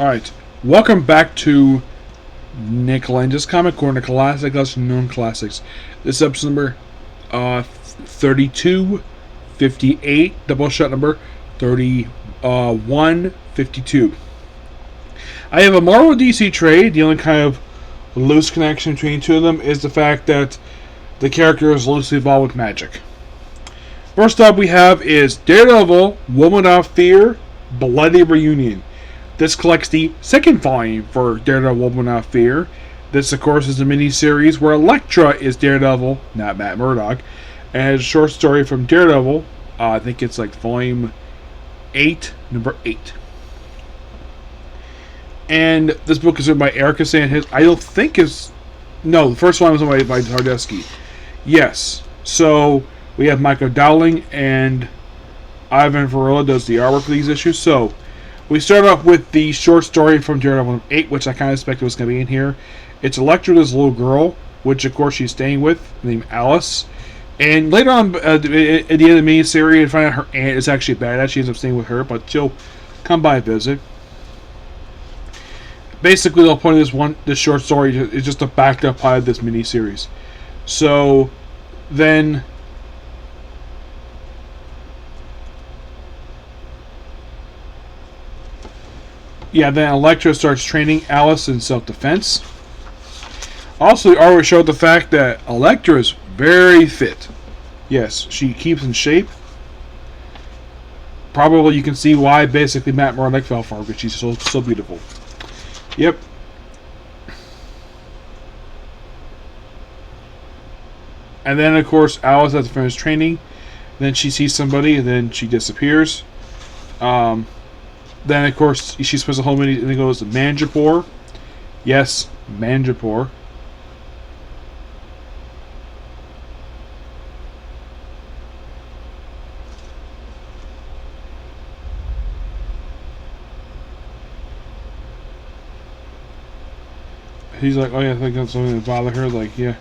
Alright, welcome back to Nick Lenz's Comic Corner, Classic Lesson Known Classics. This is episode number 32, 58, Doubleshot number 31, 52. I have a Marvel DC trade. The only kind of loose connection between the two of them is the fact that the character is loosely involved with magic. First up we have is Daredevil, Woman of Fear, Bloody Reunion. This collects the second volume for Daredevil, Woman of Fear. This, of course, is a mini-series where Elektra is Daredevil, not Matt Murdock, and it's a short story from Daredevil. I think it's like volume 8, number 8. And this book is written by Erica Sandhis. I don't think it's... No, the first one was written by Tardeschi. Yes. So, we have Michael Dowling and Ivan Varela does the artwork for these issues. So, we start off with the short story from Daredevil 8, which I kind of expected was going to be in here. It's Elektra, this little girl, which of course she's staying with, named Alice. And later on, at the end of the miniseries, you find out her aunt is actually badass. She ends up staying with her, but she'll come by and visit. Basically, the whole point of this short story is just to back up part of this miniseries. So, then... Yeah, then Elektra starts training Alice in self-defense. Also, the artwork showed the fact that Elektra is very fit. Yes, she keeps in shape. Probably you can see why basically Matt Murdock fell for her, because she's so beautiful. Yep. And then, of course, Alice has to finish training. Then she sees somebody, and then she disappears. Then, of course, she spends a whole minute and then goes to Manjapur. Yes, Manjapur. He's like, oh yeah, I think that's something that bother her. Like, yeah.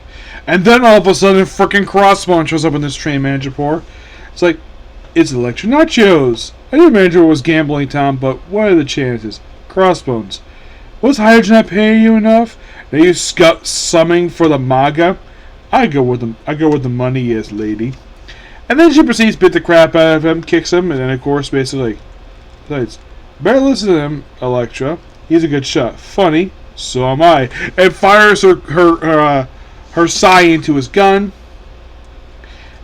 And then all of a sudden, frickin' Crossbone shows up in this train, Manjapur. It's like, it's Electro Nachos. I knew Manager was gambling, Tom, but what are the chances? Crossbones. Was Hydra not paying you enough? Now you summing for the MAGA? I go where the money is, lady. And then she proceeds to beat the crap out of him, kicks him, and then of course basically says, better listen to him, Elektra. He's a good shot. Funny, so am I. And fires her psi into his gun.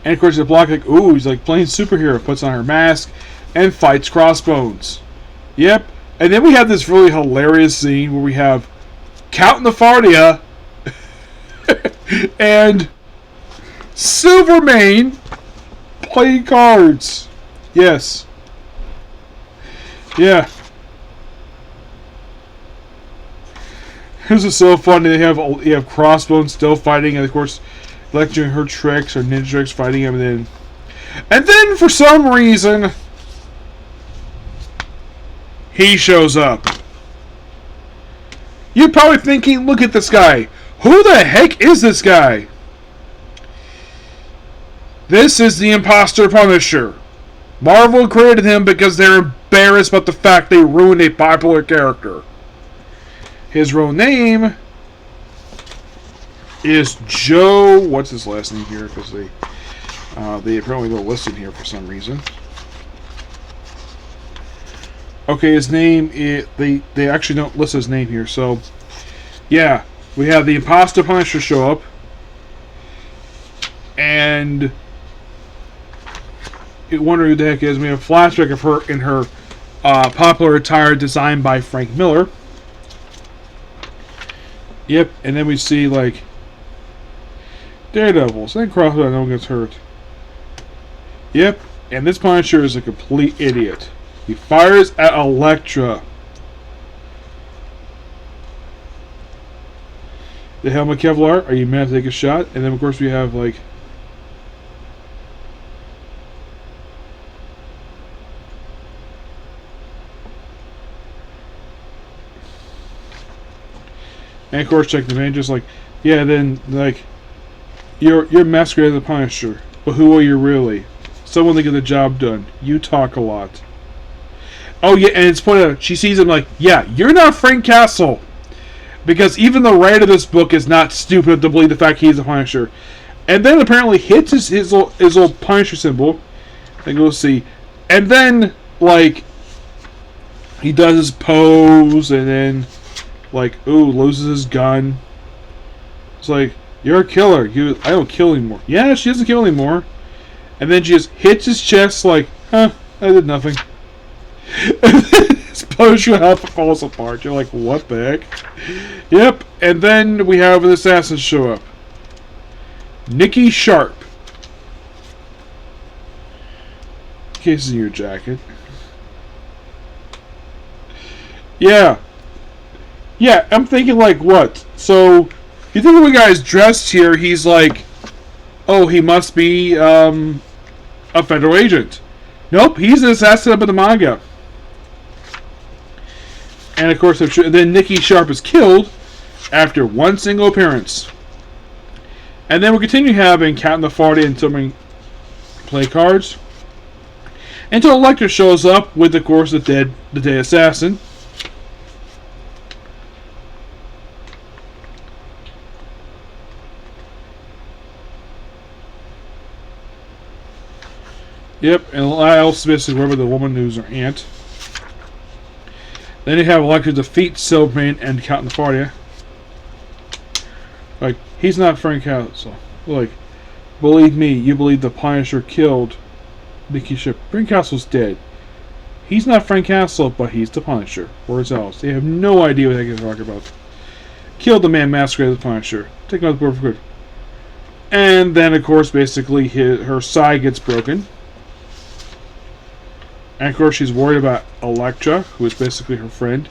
And of course the block like, ooh, he's like playing superhero, puts on her mask and fights Crossbones. Yep. And then we have this really hilarious scene where we have Count Nefardia and Silvermane playing cards. Yes. Yeah. This is so funny. You have Crossbones still fighting, and of course lecturing her tricks, her ninja tricks, fighting him, and then for some reason he shows up. You're probably thinking, look at this guy. Who the heck is this guy? This is the Imposter Punisher. Marvel created him because they're embarrassed about the fact they ruined a popular character. His real name is Joe. What's his last name here? Because they apparently don't list it here for some reason. Okay, his name is they actually don't list his name here. So yeah, we have the Imposter Punisher show up, and you wonder who the heck is. We have a flashback of her in her popular attire designed by Frank Miller. Yep, and then we see like Daredevils. Then Crossbow, no one gets hurt. Yep, and this Punisher is a complete idiot. He fires at Elektra. The helmet Kevlar, are you mad to take a shot? And then of course we have like and of course check the man just like, yeah, then like you're masquerading as the Punisher, but who are you really? Someone to get the job done. You talk a lot. Oh yeah, and it's pointed out, she sees him like, yeah, you're not Frank Castle. Because even the writer of this book is not stupid to believe the fact he's a Punisher. And then apparently hits his little Punisher symbol. And go see. And then, like, he does his pose, and then, like, ooh, loses his gun. It's like, you're a killer. I don't kill anymore. Yeah, she doesn't kill anymore. And then she just hits his chest like, huh, I did nothing. And then his Punisher outfit falls apart. You're like, what the heck? Yep. And then we have an assassin show up. Nikki Sharp. Case in your jacket. Yeah. Yeah, I'm thinking like, what? So, you think when the guy's dressed here, he's like, oh, he must be a federal agent. Nope, he's an assassin up in the manga. And of course, then Nikki Sharp is killed after one single appearance. And then we'll continue having Cat in the Farty and so many play cards. Until Elektra shows up with, of course, the dead assassin. Yep, and Lyle's basically remember the woman who's her aunt. Then you have Elektra defeat Silverman and Cat in the Farty. Like, he's not Frank Castle. Like, believe me, you believe the Punisher killed Nikki Sharp. Frank Castle's dead. He's not Frank Castle, but he's the Punisher. Where's else? They have no idea what they're talking about. Killed the man masqueraded as the Punisher. Take him out the board for good. And then, of course, basically her side gets broken. And of course, she's worried about Elektra, who is basically her friend.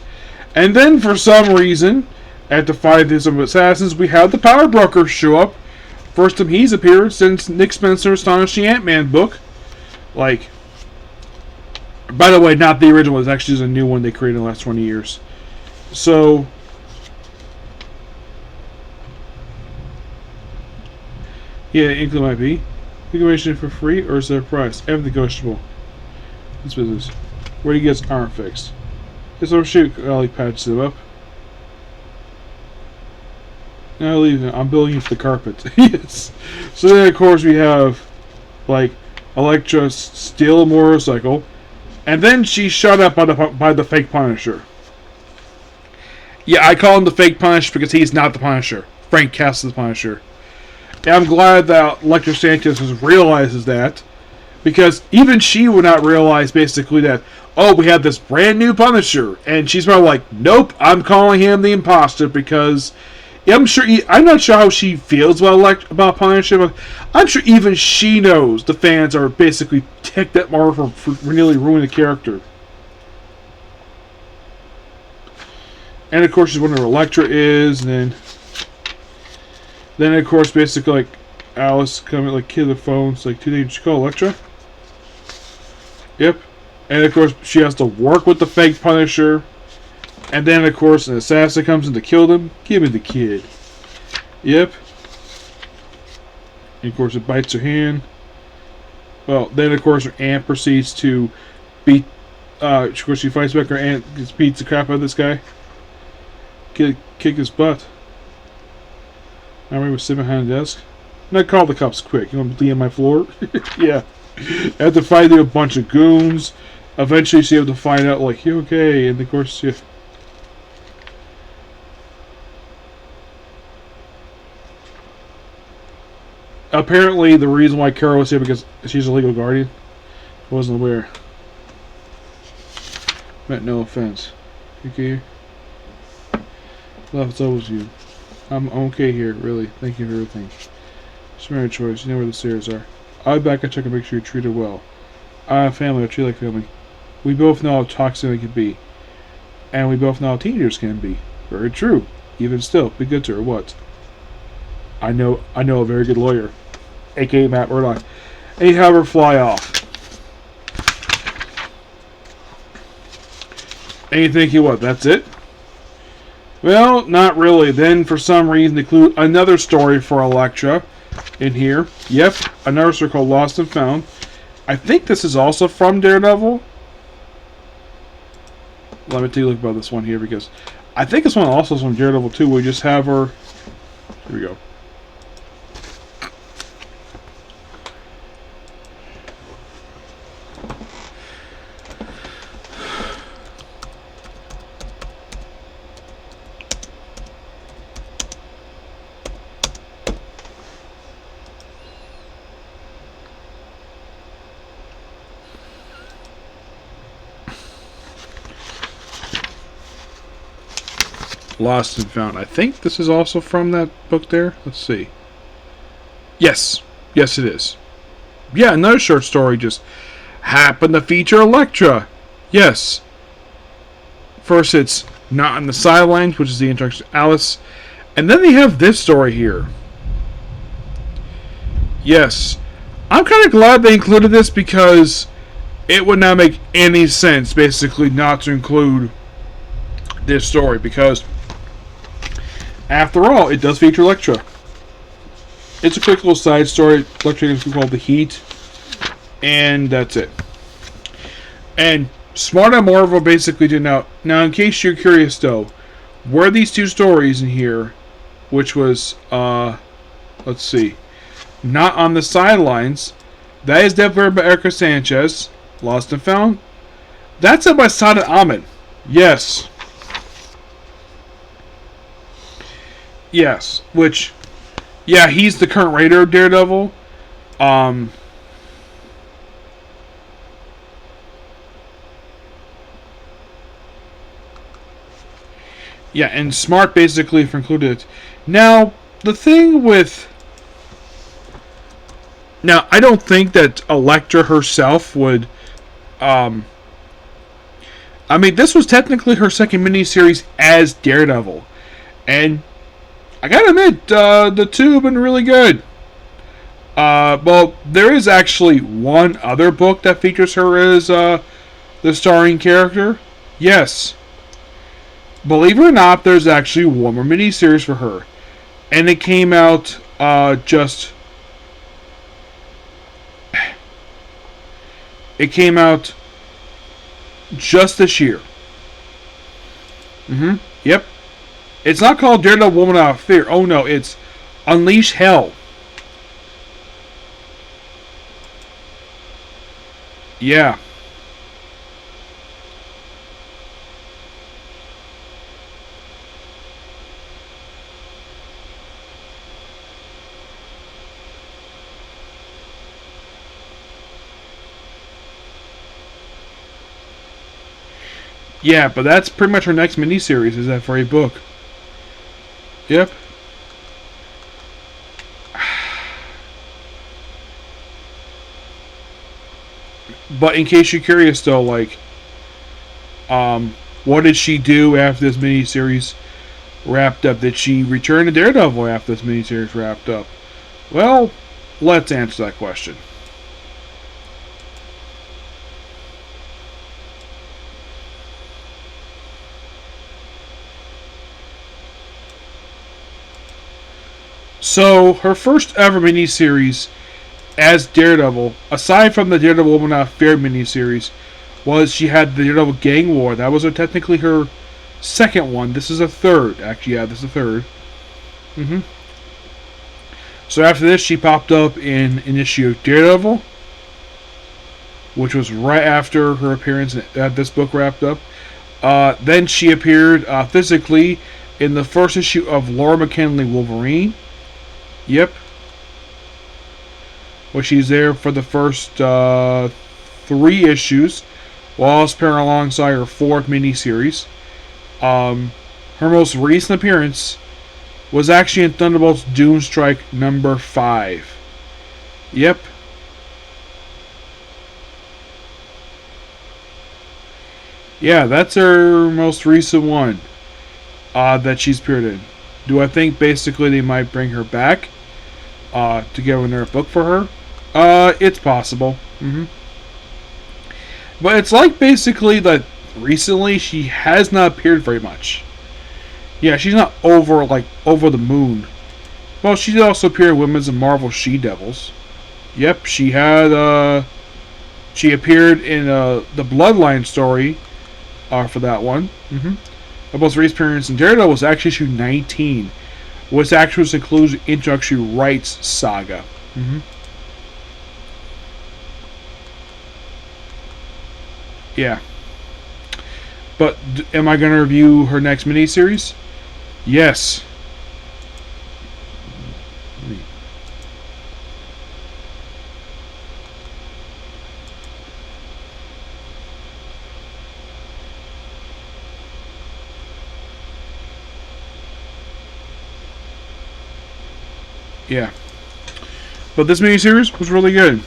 And then, for some reason, after fighting some assassins, we have the Power Broker show up. First time he's appeared since Nick Spencer's Astonishing Ant-Man book. Like, by the way, not the original. It's actually a new one they created in the last 20 years. So, yeah, Inkling might be. Configuration for free, or is there a price? Everything negotiable. This business. Where do you get his arm fixed? This little shoot, Ollie patches him up. Now leave it. I'm building it for the carpet. Yes. So then, of course, we have, like, Elektra steal a motorcycle, and then she's shot up by the fake Punisher. Yeah, I call him the fake Punisher because he's not the Punisher. Frank Castle's Punisher. And I'm glad that Elektra Sanchez realizes that, because even she would not realize basically that, oh, we have this brand new Punisher, and she's probably like, nope, I'm calling him the imposter because I'm not sure how she feels about Punisher, but I'm sure even she knows the fans are basically ticked at Marvel for nearly ruining the character. And of course, she's wondering where Elektra is, and then of course, basically, like, Alice coming, like, kid the phone. It's like, did you call Elektra? Yep. And of course, she has to work with the fake Punisher. And then, of course, an assassin comes in to kill them. Give me the kid. Yep. And of course, it bites her hand. Well, then, of course, her aunt proceeds to beat. Of course, she fights back. Her aunt beats the crap out of this guy. Kick his butt. I remember sitting behind the desk. Now call the cops quick. You want me to be on my floor? Yeah. After fighting a bunch of goons, eventually she's able to find out, like, you okay? And of course, yeah. Apparently, the reason why Carol was here because she's a legal guardian. I wasn't aware. Meant no offense. You okay? Well, it's always you. I'm okay here, really. Thank you for everything. It's your choice. You know where the stairs are. I'll be back and check and make sure you're treated well. I have family. I treat like family. We both know how toxic they can be. And we both know how teenagers can be. Very true. Even still, be good to her. What? I know a very good lawyer. A.K.A. Matt Murdock. And he'd have her fly off. And you think, what, that's it? Well, not really. Then, for some reason, they include another story for Elektra in here. Yep, another story called Lost and Found. I think this is also from Daredevil. Let me take a look about this one here, because I think this one also is from Daredevil 2. We just have her. Here we go. Lost and Found. I think this is also from that book there. Let's see. Yes. Yes, it is. Yeah, another short story just happened to feature Elektra. Yes. First, it's Not on the Sidelines, which is the introduction to Alice. And then they have this story here. Yes. I'm kind of glad they included this, because it would not make any sense, basically, not to include this story, because after all, it does feature Elektra. It's a quick little side story. Elektra is called The Heat. And that's it. And Smart and Marvel basically did now. Now, in case you're curious, though, were these two stories in here, which was, let's see, Not on the Sidelines. That is developed by Erica Sanchez. Lost and Found. That's it by Sada Ahmed. Yes. Yes, which, yeah, he's the current writer of Daredevil. Yeah, and Smart basically included it. Now, the thing with... Now, I don't think that Elektra herself would... I mean, this was technically her second miniseries as Daredevil. And I gotta admit, the two have been really good. Well, there is actually one other book that features her as the starring character. Yes. Believe it or not, there's actually one more miniseries for her. And it came out just... It came out just this year. Yep. It's not called Daredevil Woman Out of Fear. Oh no, it's Unleash Hell. Yeah. Yeah, but that's pretty much her next miniseries, is that very book. Yep. But in case you're curious, though, like, what did she do after this miniseries wrapped up? Did she return to Daredevil after this miniseries wrapped up? Well, let's answer that question. So, her first ever miniseries as Daredevil, aside from the Daredevil Woman Out of Fear miniseries, was she had the Daredevil Gang War. That was technically her second one. This is a third. Actually, yeah, this is a third. So after this, she popped up in an issue of Daredevil, which was right after her appearance at this book wrapped up. Then she appeared physically in the first issue of Laura McKinley Wolverine. Yep. Well, she's there for the first 3 issues, while appearing alongside her 4th miniseries. Her most recent appearance was actually in Thunderbolts Doomstrike number 5. Yep. Yeah, that's her most recent one that she's appeared in. Do I think basically they might bring her back to get another book for her? It's possible. But it's like basically that recently she has not appeared very much. Yeah, she's not over the moon. Well, she did also appear in Women's and Marvel She-Devils. Yep, she had she appeared in the Bloodline story for that one. About Ray's appearance in Daredevil was actually issue 19, which actually includes introductory rights saga. Yeah. But am I going to review her next miniseries? Yes. Yeah. But this miniseries was really good.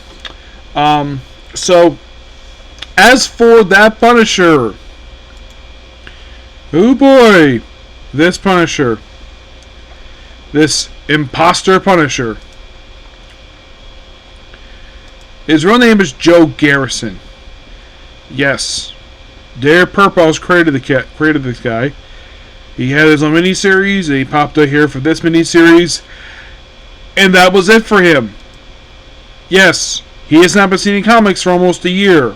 So, as for that Punisher, oh boy, this Punisher, this imposter Punisher, his real name is Joe Garrison. Yes, Dare Purpose created this guy. He had his own miniseries, and he popped out here for this miniseries, and that was it for him. Yes, he has not been seen in comics for almost a year.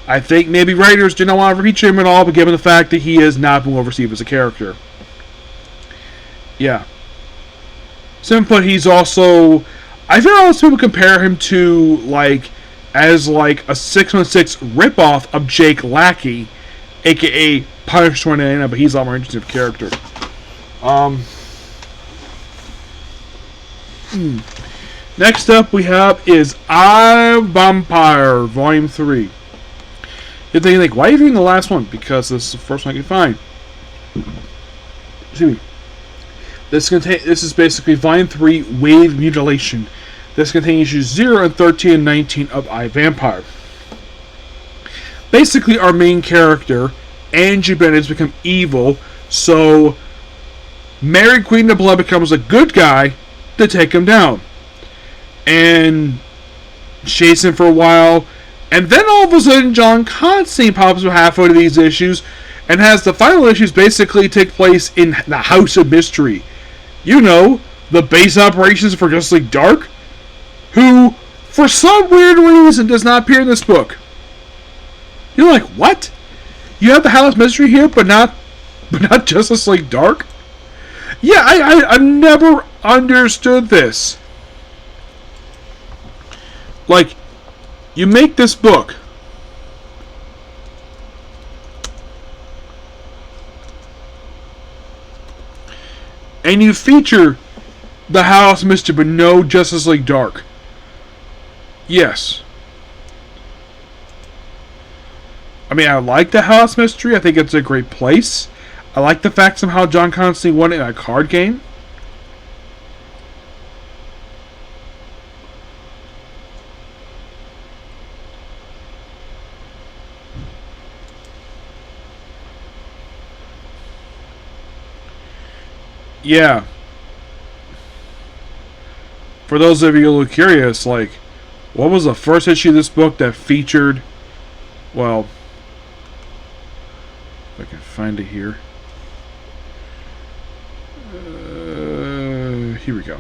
I think maybe writers did not want to feature him at all, but given the fact that he has not been well received as a character. Yeah. Simply put, he's also... I feel like most people compare him to, as a 616 ripoff of Jake Lackey, a.k.a. Punisher 29, but he's a lot more interesting of a character. Next up we have is I, Vampire, Volume 3. You're thinking, why are you reading the last one? Because this is the first one I can find. Excuse me. This is basically Volume 3, Wave Mutilation. This contains issues 0 and 13 and 19 of I, Vampire. Basically, our main character, Angie Bennett, has become evil, so Mary Queen of Blood becomes a good guy to take him down. And chase him for a while, and then all of a sudden John Constantine pops up halfway to these issues and has the final issues basically take place in the House of Mystery. You know, the base operations for Justice League Dark, who, for some weird reason, does not appear in this book. You're like, what? You have the House of Mystery here, but not Justice League Dark? Yeah, I've never understood this. You make this book, and you feature the House Mystery, but no Justice League Dark. Yes. I mean, I like the House Mystery. I think it's a great place. I like the fact somehow John Constantine won it in a card game. Yeah. For those of you who are curious, what was the first issue of this book that featured, well, if I can find it here. Here we go.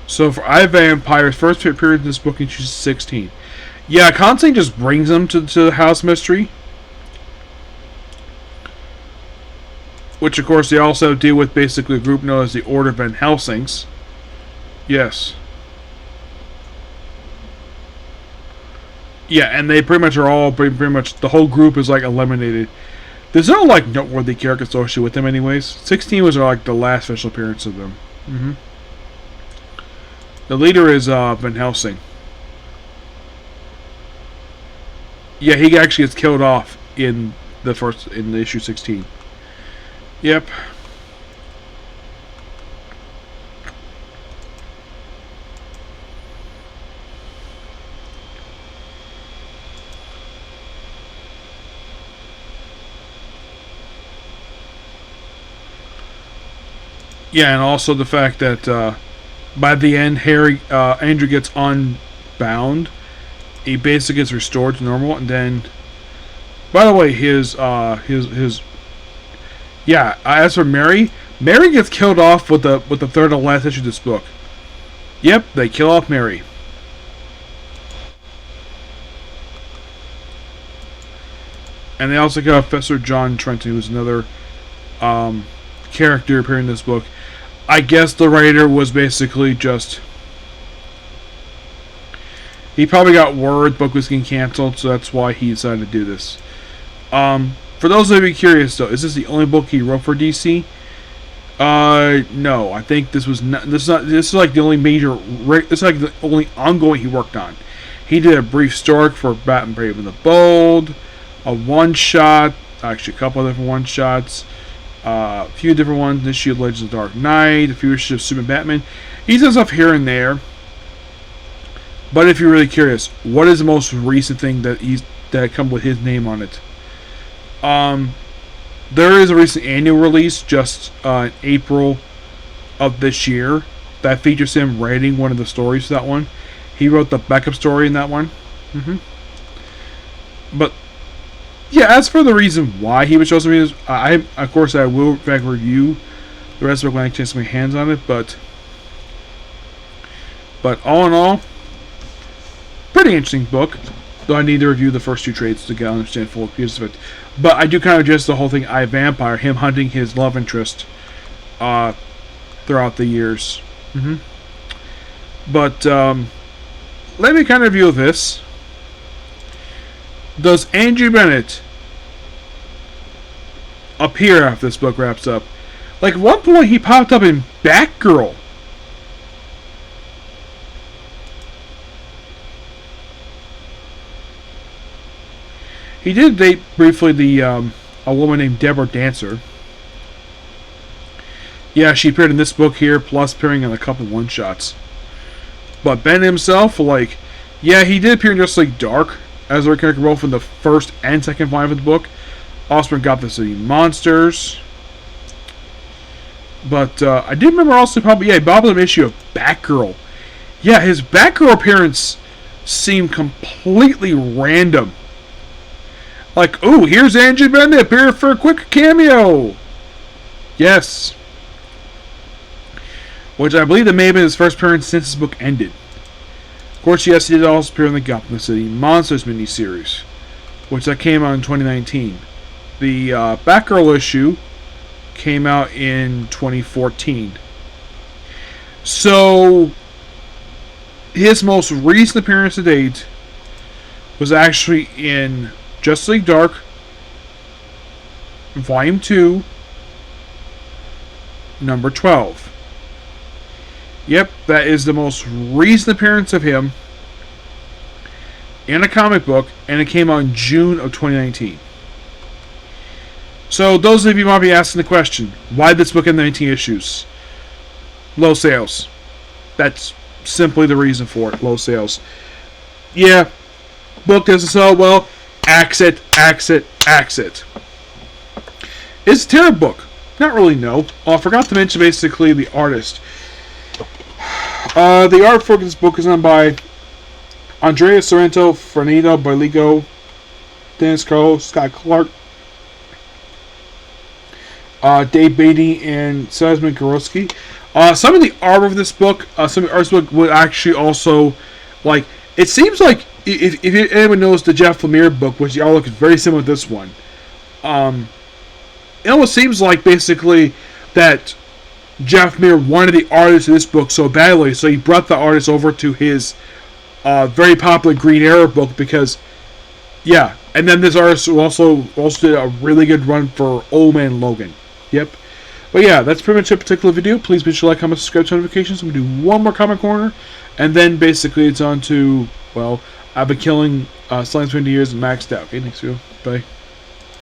So for I, Vampire's first appearance in this book in issue 16. Yeah, Constantine just brings them to the House Mystery. Which, of course, they also deal with basically a group known as the Order of Van Helsings. Yes. Yeah, and they pretty much are all, pretty much, the whole group is, eliminated. There's no, noteworthy character associated with them anyways. 16 was, the last official appearance of them. The leader is, Van Helsing. Yeah, he actually gets killed off in the issue 16. Yep. Yeah, and also the fact that by the end, Andrew gets unbound. He basically gets restored to normal, and then, by the way, yeah, as for Mary gets killed off with the third and last issue of this book. Yep, they kill off Mary. And they also got Professor John Trenton, who's another character appearing in this book. I guess the writer was basically just... He probably got word the book was getting canceled, so that's why he decided to do this. For those of you curious, though, is this the only book he wrote for DC? No. I think this was not. This is like the only major. This is like the only ongoing he worked on. He did a brief story for Batman Brave and the Bold, a one-shot, actually a couple of different one-shots, a few different ones. This issue of Legends of the Dark Knight, a few issues of Superman, Batman. He does stuff here and there. But if you're really curious, what is the most recent thing that come with his name on it? There is a recent annual release just in April of this year that features him writing one of the stories for that one. He wrote the backup story in that one. But yeah, as for the reason why he was chosen to be, of course I will in fact review the rest of it when I get a chance to get my hands on it. But all in all, pretty interesting book. Though I need to review the first two trades to understand full views of it. But I do kind of just the whole thing, I Vampire, him hunting his love interest throughout the years. But let me kind of review this. Does Andrew Bennett appear after this book wraps up? Like, at one point he popped up in Batgirl. He did date briefly a woman named Deborah Dancer. Yeah, she appeared in this book here, plus appearing in a couple one-shots. But Ben himself, like, yeah, he did appear in Justice League Dark as a character role from the first and second volume of the book. Also in Gotham City Monsters. But I do remember also probably, yeah, Bob an issue of Batgirl. Yeah, his Batgirl appearance seemed completely random. Like, ooh, here's Andrew Bennett appear for a quick cameo. Yes. Which I believe that may have been his first appearance since this book ended. Of course, yes, he did also appear in the Gotham City Monsters miniseries, which that came out in 2019. The Batgirl issue came out in 2014. So, his most recent appearance to date was actually in Justice League Dark, Volume 2, number 12. Yep, that is the most recent appearance of him in a comic book, and it came out in June of 2019. So, those of you might be asking the question, why this book in 19 issues? Low sales. That's simply the reason for it, low sales. Yeah, book doesn't sell well. Axe it. It's a terrible book. Not really, no. I forgot to mention basically the artist. The art for this book is done by Andrea Sorrento, Fernando Barligo, Dennis Carlo, Scott Clark, Dave Beatty, and Sazman Gorosky. Some of the art of this book, some of the art of this book would actually also, like, it seems like if anyone knows the Jeff Lemire book, which the art looks very similar to this one, it almost seems like basically that Jeff Lemire wanted the artist of this book so badly, so he brought the artist over to his very popular Green Arrow book because, yeah, and then this artist also did a really good run for Old Man Logan. Yep. But yeah, that's pretty much a particular video. Please be sure to like, comment, subscribe to notifications. I'm going to do one more Comic Corner, and then basically it's on to, well, I've been killing Slime 20 years and maxed out. Okay, next video. Bye.